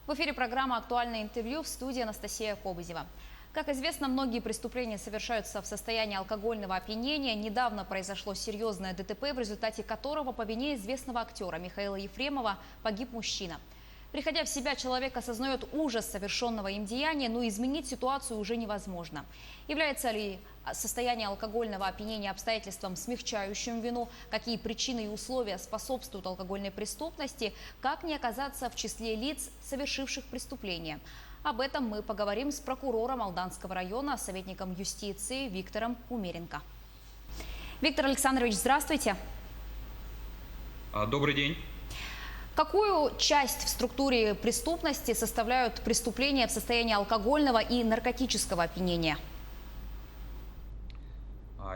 В эфире программа «Актуальное интервью», в студии Анастасия Кобызева. Как известно, многие преступления совершаются в состоянии алкогольного опьянения. Недавно произошло серьезное ДТП, в результате которого по вине известного актера Михаила Ефремова погиб мужчина. Приходя в себя, человек осознает ужас совершенного им деяния, но изменить ситуацию уже невозможно. Является ли состояние алкогольного опьянения обстоятельством, смягчающим вину? Какие причины и условия способствуют алкогольной преступности? Как не оказаться в числе лиц, совершивших преступления? Об этом мы поговорим с прокурором Алданского района, советником юстиции Виктором Умеренко. Виктор Александрович, здравствуйте. Добрый день. Какую часть в структуре преступности составляют преступления в состоянии алкогольного и наркотического опьянения?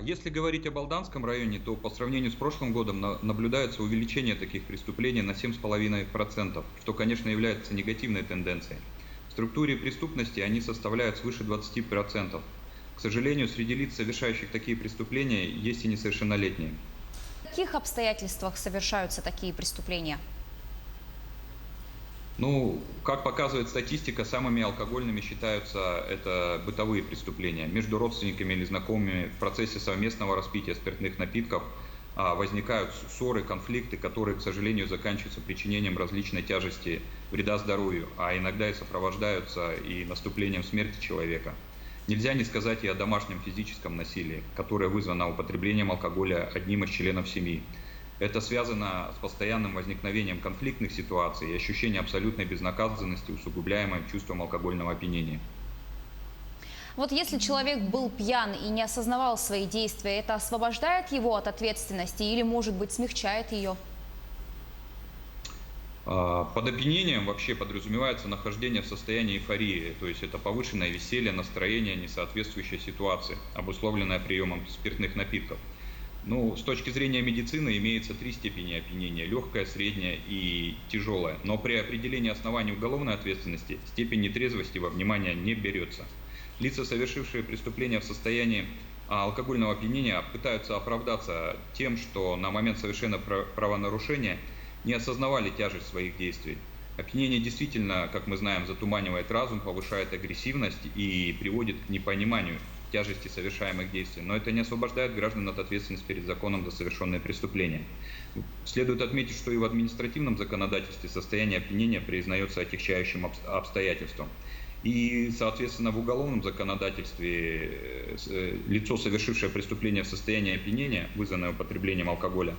Если говорить об Алданском районе, то по сравнению с прошлым годом наблюдается увеличение таких преступлений на 7,5%, что, конечно, является негативной тенденцией. В структуре преступности они составляют свыше 20%. К сожалению, среди лиц, совершающих такие преступления, есть и несовершеннолетние. В каких обстоятельствах совершаются такие преступления? Как показывает статистика, самыми алкогольными считаются это бытовые преступления. Между родственниками или знакомыми в процессе совместного распития спиртных напитков возникают ссоры, конфликты, которые, к сожалению, заканчиваются причинением различной тяжести вреда здоровью, а иногда и сопровождаются и наступлением смерти человека. Нельзя не сказать и о домашнем физическом насилии, которое вызвано употреблением алкоголя одним из членов семьи. Это связано с постоянным возникновением конфликтных ситуаций и ощущением абсолютной безнаказанности, усугубляемым чувством алкогольного опьянения. Вот если человек был пьян и не осознавал свои действия, это освобождает его от ответственности или, может быть, смягчает ее? Под опьянением вообще подразумевается нахождение в состоянии эйфории, то есть это повышенное веселье, настроение, несоответствующее ситуации, обусловленное приемом спиртных напитков. С точки зрения медицины имеется 3 степени опьянения – легкая, средняя и тяжелая. Но при определении оснований уголовной ответственности степень нетрезвости во внимание не берется. Лица, совершившие преступления в состоянии алкогольного опьянения, пытаются оправдаться тем, что на момент совершения правонарушения не осознавали тяжесть своих действий. Опьянение действительно, как мы знаем, затуманивает разум, повышает агрессивность и приводит к непониманию тяжести совершаемых действий, но это не освобождает граждан от ответственности перед законом за совершенные преступления. Следует отметить, что и в административном законодательстве состояние опьянения признается отягчающим обстоятельством. И, соответственно, в уголовном законодательстве лицо, совершившее преступление в состоянии опьянения, вызванное употреблением алкоголя,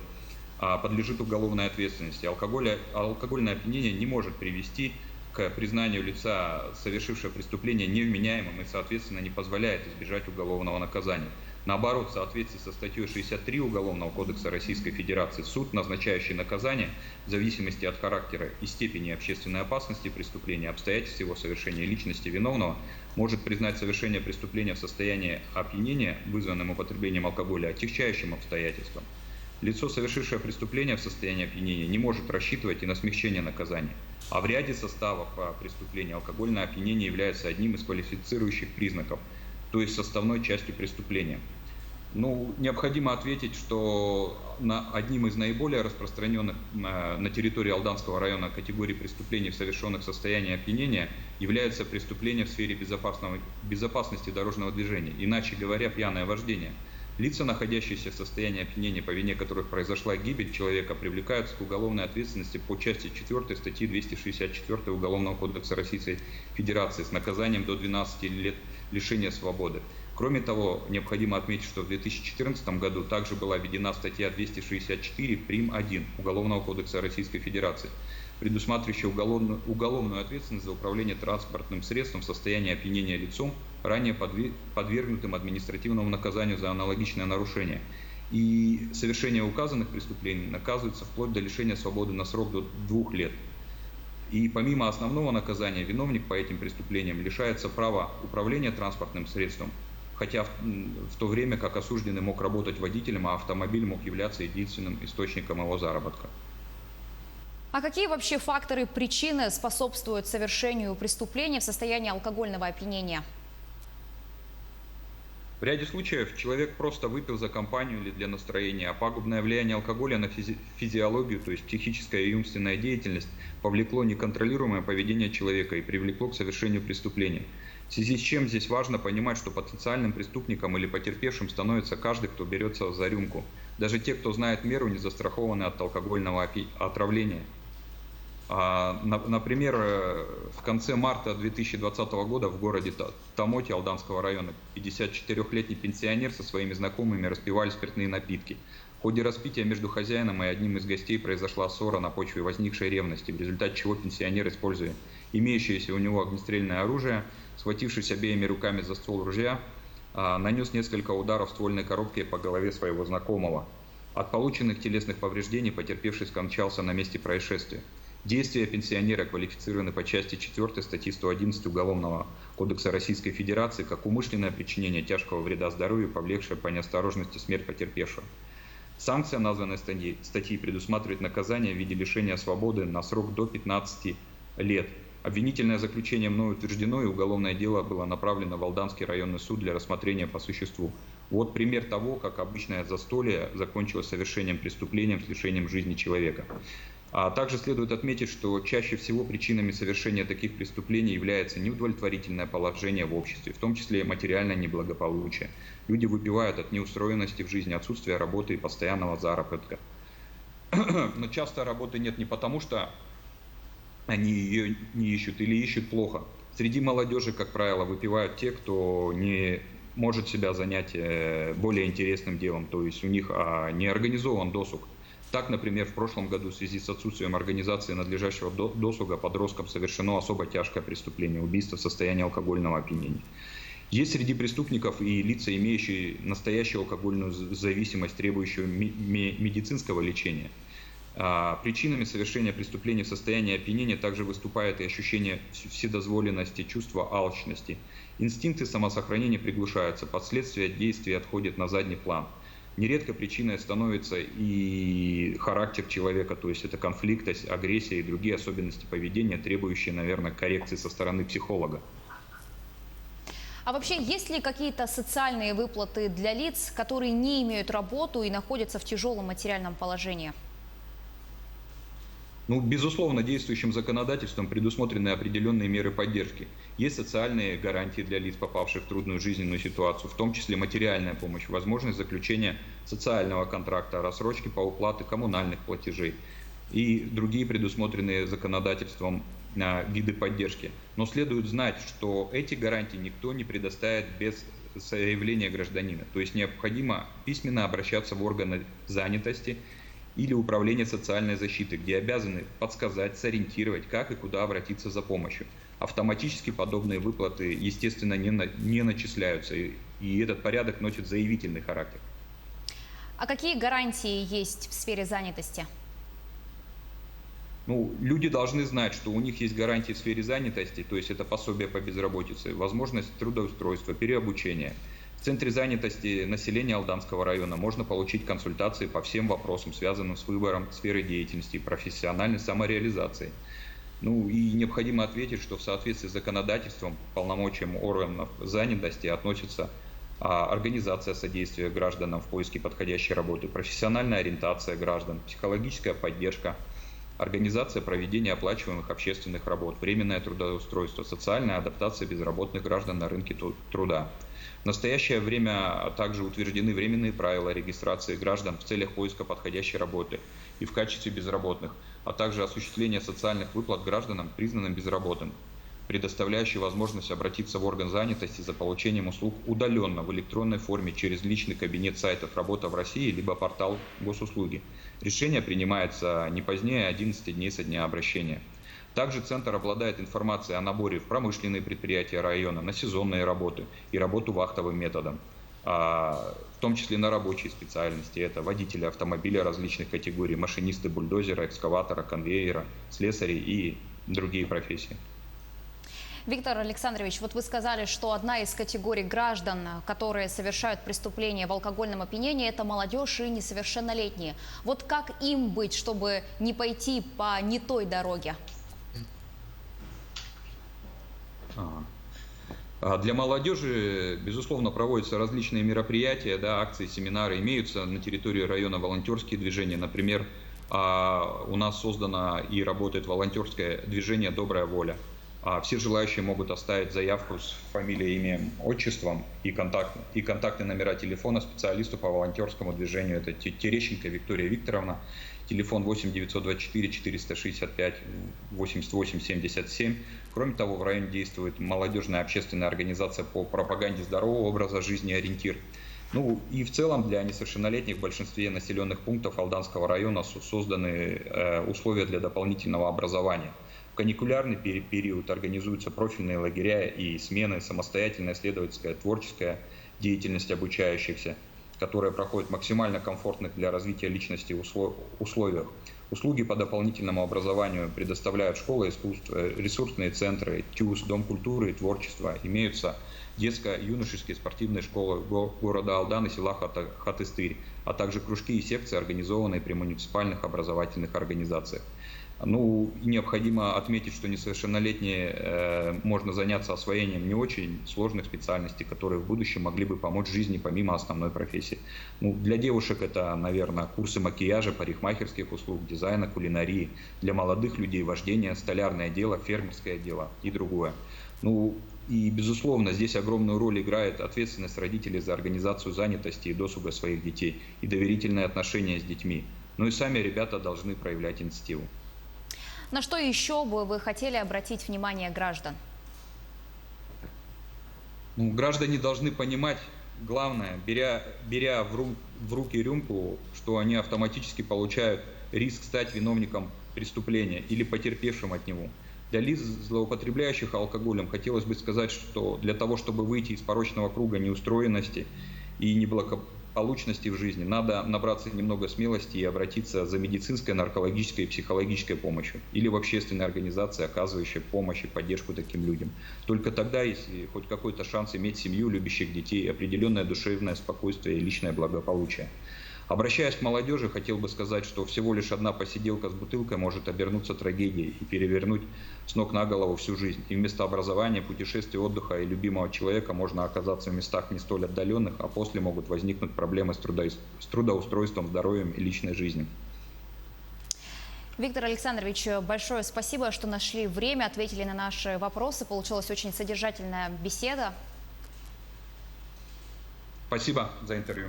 подлежит уголовной ответственности. Алкогольное опьянение не может привести к признанию лица, совершившего преступление, невменяемым и, соответственно, не позволяет избежать уголовного наказания. Наоборот, в соответствии со статьей 63 Уголовного кодекса Российской Федерации, суд, назначающий наказание в зависимости от характера и степени общественной опасности преступления, обстоятельств его совершения и личности виновного, может признать совершение преступления в состоянии опьянения, вызванным употреблением алкоголя, отягчающим обстоятельством. Лицо, совершившее преступление в состоянии опьянения, не может рассчитывать и на смягчение наказания. А в ряде составов преступления алкогольное опьянение является одним из квалифицирующих признаков, то есть составной частью преступления. Необходимо ответить, что одним из наиболее распространенных на территории Алданского района категорий преступлений, совершенных в состоянии опьянения, является преступление в сфере безопасности дорожного движения, иначе говоря, пьяное вождение. Лица, находящиеся в состоянии опьянения, по вине которых произошла гибель человека, привлекаются к уголовной ответственности по части 4 статьи 264 Уголовного кодекса Российской Федерации с наказанием до 12 лет лишения свободы. Кроме того, необходимо отметить, что в 2014 году также была введена статья 264 прим.1 Уголовного кодекса Российской Федерации, предусматривающая уголовную ответственность за управление транспортным средством в состоянии опьянения лицом, ранее подвергнутым административному наказанию за аналогичное нарушение. И совершение указанных преступлений наказывается вплоть до лишения свободы на срок до 2 лет. И помимо основного наказания, виновник по этим преступлениям лишается права управления транспортным средством, хотя в то время как осужденный мог работать водителем, а автомобиль мог являться единственным источником его заработка. А какие вообще факторы, причины способствуют совершению преступления в состоянии алкогольного опьянения? В ряде случаев человек просто выпил за компанию или для настроения, а пагубное влияние алкоголя на физиологию, то есть психическая и умственная деятельность, повлекло неконтролируемое поведение человека и привлекло к совершению преступления. В связи с чем здесь важно понимать, что потенциальным преступником или потерпевшим становится каждый, кто берется за рюмку. Даже те, кто знает меру, не застрахованы от алкогольного отравления. Например, в конце марта 2020 года в городе Тамоти Алданского района 54-летний пенсионер со своими знакомыми распивали спиртные напитки. В ходе распития между хозяином и одним из гостей произошла ссора на почве возникшей ревности, в результате чего пенсионер, используя имеющееся у него огнестрельное оружие, схватившись обеими руками за ствол ружья, нанес несколько ударов ствольной коробкой по голове своего знакомого. От полученных телесных повреждений потерпевший скончался на месте происшествия. Действия пенсионера квалифицированы по части 4 статьи 111 Уголовного кодекса Российской Федерации как умышленное причинение тяжкого вреда здоровью, повлекшее по неосторожности смерть потерпевшего. Санкция названной статьи предусматривает наказание в виде лишения свободы на срок до 15 лет. Обвинительное заключение мною утверждено, и уголовное дело было направлено в Алданский районный суд для рассмотрения по существу. Вот пример того, как обычное застолье закончилось совершением преступления с лишением жизни человека. А также следует отметить, что чаще всего причинами совершения таких преступлений является неудовлетворительное положение в обществе, в том числе материальное неблагополучие. Люди выпивают от неустроенности в жизни, отсутствия работы и постоянного заработка. Но часто работы нет не потому, что они ее не ищут или ищут плохо. Среди молодежи, как правило, выпивают те, кто не может себя занять более интересным делом, то есть у них не организован досуг. Так, например, в прошлом году в связи с отсутствием организации надлежащего досуга подросткам совершено особо тяжкое преступление – убийство в состоянии алкогольного опьянения. Есть среди преступников и лица, имеющие настоящую алкогольную зависимость, требующую медицинского лечения. Причинами совершения преступления в состоянии опьянения также выступает и ощущение вседозволенности, чувство алчности. Инстинкты самосохранения приглушаются, последствия действий отходят на задний план. Нередко причиной становится и характер человека, то есть это конфликтность, агрессия и другие особенности поведения, требующие, наверное, коррекции со стороны психолога. А вообще, есть ли какие-то социальные выплаты для лиц, которые не имеют работу и находятся в тяжелом материальном положении? Безусловно, действующим законодательством предусмотрены определенные меры поддержки. Есть социальные гарантии для лиц, попавших в трудную жизненную ситуацию, в том числе материальная помощь, возможность заключения социального контракта, рассрочки по уплате коммунальных платежей и другие предусмотренные законодательством виды поддержки. Но следует знать, что эти гарантии никто не предоставит без заявления гражданина. То есть необходимо письменно обращаться в органы занятости или управление социальной защиты, где обязаны подсказать, сориентировать, как и куда обратиться за помощью. Автоматически подобные выплаты, естественно, не начисляются, и этот порядок носит заявительный характер. А какие гарантии есть в сфере занятости? Люди должны знать, что у них есть гарантии в сфере занятости, то есть это пособие по безработице, возможность трудоустройства, переобучения. В Центре занятости населения Алданского района можно получить консультации по всем вопросам, связанным с выбором сферы деятельности и профессиональной самореализацией. И необходимо ответить, что в соответствии с законодательством, полномочиям органов занятости относятся организация содействия гражданам в поиске подходящей работы, профессиональная ориентация граждан, психологическая поддержка, организация проведения оплачиваемых общественных работ, временное трудоустройство, социальная адаптация безработных граждан на рынке труда. В настоящее время также утверждены временные правила регистрации граждан в целях поиска подходящей работы и в качестве безработных, а также осуществления социальных выплат гражданам, признанным безработным, предоставляющий возможность обратиться в орган занятости за получением услуг удаленно в электронной форме через личный кабинет сайтов «Работа в России» либо портал госуслуги. Решение принимается не позднее 11 дней со дня обращения. Также Центр обладает информацией о наборе в промышленные предприятия района, на сезонные работы и работу вахтовым методом, в том числе на рабочие специальности. Это водители автомобиля различных категорий, машинисты бульдозера, экскаватора, конвейера, слесари и другие профессии. Виктор Александрович, вот вы сказали, что одна из категорий граждан, которые совершают преступления в алкогольном опьянении, это молодежь и несовершеннолетние. Вот как им быть, чтобы не пойти по не той дороге? Для молодежи, безусловно, проводятся различные мероприятия, да, акции, семинары. Имеются на территории района волонтерские движения. Например, у нас создано и работает волонтерское движение «Добрая воля». Все желающие могут оставить заявку с фамилией, имя, отчеством и контактные номера телефона специалисту по волонтерскому движению. Это Терещенко Виктория Викторовна. Телефон 8 924 465 88 77. Кроме того, в районе действует молодежная общественная организация по пропаганде здорового образа жизни «Ориентир». Ну и в целом для несовершеннолетних в большинстве населенных пунктов Алданского района созданы условия для дополнительного образования. В каникулярный период организуются профильные лагеря и смены, самостоятельная исследовательская, творческая деятельность обучающихся, которые проходят в максимально комфортных для развития личности условиях. Услуги по дополнительному образованию предоставляют школы искусств, ресурсные центры, ТЮЗ, Дом культуры и творчества. Имеются детско-юношеские спортивные школы города Алдан и села Хатыстырь, а также кружки и секции, организованные при муниципальных образовательных организациях. Ну, необходимо отметить, что несовершеннолетние можно заняться освоением не очень сложных специальностей, которые в будущем могли бы помочь жизни помимо основной профессии. Ну, для девушек это, наверное, курсы макияжа, парикмахерских услуг, дизайна, кулинарии. Для молодых людей вождение, столярное дело, фермерское дело и другое. Ну, и, безусловно, здесь огромную роль играет ответственность родителей за организацию занятости и досуга своих детей и доверительные отношения с детьми. Ну и сами ребята должны проявлять инициативу. На что еще бы вы хотели обратить внимание граждан? Ну, граждане должны понимать, главное, беря в руки рюмку, что они автоматически получают риск стать виновником преступления или потерпевшим от него. Для лиц, злоупотребляющих алкоголем, хотелось бы сказать, что для того, чтобы выйти из порочного круга неустроенности и неблагополучности в жизни, надо набраться немного смелости и обратиться за медицинской, наркологической и психологической помощью или в общественные организации, оказывающие помощь и поддержку таким людям. Только тогда, если хоть какой-то шанс иметь семью, любящих детей, определенное душевное спокойствие и личное благополучие. Обращаясь к молодежи, хотел бы сказать, что всего лишь одна посиделка с бутылкой может обернуться трагедией и перевернуть с ног на голову всю жизнь. И вместо образования, путешествий, отдыха и любимого человека можно оказаться в местах не столь отдаленных, а после могут возникнуть проблемы с трудоустройством, здоровьем и личной жизнью. Виктор Александрович, большое спасибо, что нашли время, ответили на наши вопросы. Получилась очень содержательная беседа. Спасибо за интервью.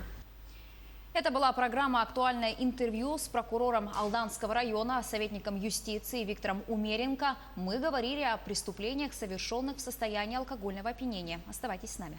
Это была программа «Актуальное интервью» с прокурором Алданского района, советником юстиции Виктором Умеренко. Мы говорили о преступлениях, совершенных в состоянии алкогольного опьянения. Оставайтесь с нами.